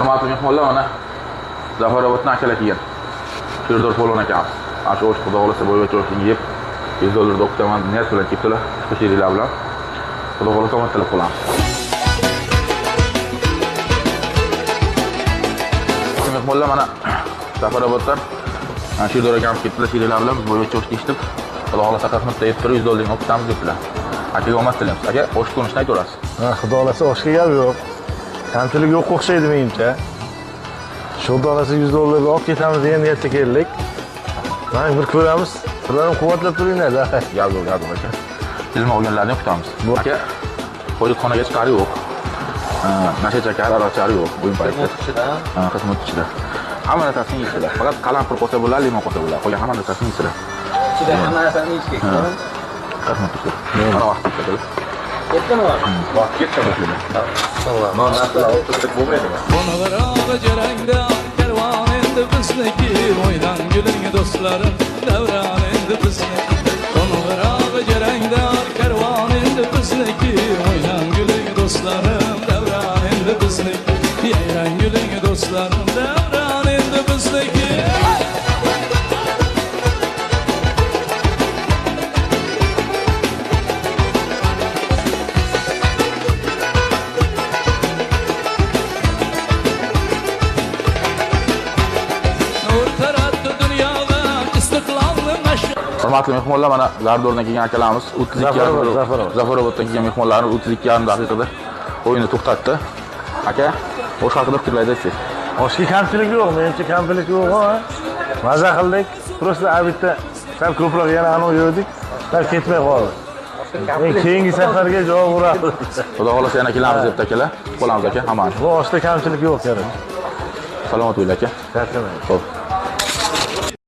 Hurmatli mehmonlar, mana Zafarovotdan akalar kelgan. Firdor Polvon akam. Ashu o'sh xudo xolasa bo'ygacha o'shni yeb, $100 o'qitaman niyat bilan keldilar. Shu she'rlar bilan. Xudo xolasa omadli qilamiz. Mehmonlar mana Zafarovotdan Firdor akam keldilar she'rlar bilan bo'ygacha o'shni ichdim. Xudo xolasa qasmatda yeb $100 o'qitamiz dedilar. Akaga omad tilaymiz. Aka, o'sh ko'rishni aytaverasiz. Ha, xudo xolasa oshga gap yo'q. Kamchilik yo'q o'xshaydi menimcha. Shu donasi $100 olib ketamiz degan niyatda keldik. Mana bir ko'ramiz. Sizlarni quvvatlab turinglar-da. Gap yo'q aka. Ilm olganlarni kutamiz. Bu aka qo'yxonaga chiqari yo'q. Nasha chakar, aroqchari yo'q. Bu paytda. Xizmat ichida. Hamma narsasini yeyishadi. Faqat qalampir qo'sa bo'ladi, limon qo'sa bo'ladi. Qolgan hamma narsasini yeyishadi. Ichida hamma narsani yeyish kerak. Xizmat ichida. Mana vaqt ketadi. Ketdimi? Vaqt ketdi. Alloh, mana narsalar o'tirib bo'lmaydimi? Qo'ng'iroq jarangda karvon endi bizniki, o'ynan guling do'stlarim, davron endi bizniki. Qo'ng'iroq jarangda karvon endi bizniki, o'ynan guling do'stlarim, davron endi bizniki. Yayrang guling do'stlarim, davron endi bizniki. Hurmatli mehmonlar, mana Gardordan kelgan akalarimiz 32 Zafarovotdan kelgan mehmonlarni 32,5 daqiqada o'yinni to'xtatdi. Aka, o'sha haqida fikrlaysiz? Oshga kamchilik yo'q, menimcha kamchilik yo'q, ha. Maza qildik. Просто abitda sal ko'proq yana anov yedik. Sal ketmay qoldi. Keyingi safarga javob beramiz. Xudo xolasa yana kelamiz deb akalar. Qolamiz aka, hammani. Bu oshda kamchilik yo'q kerak. Salomat bo'ling aka. Charchamang. Xo'p.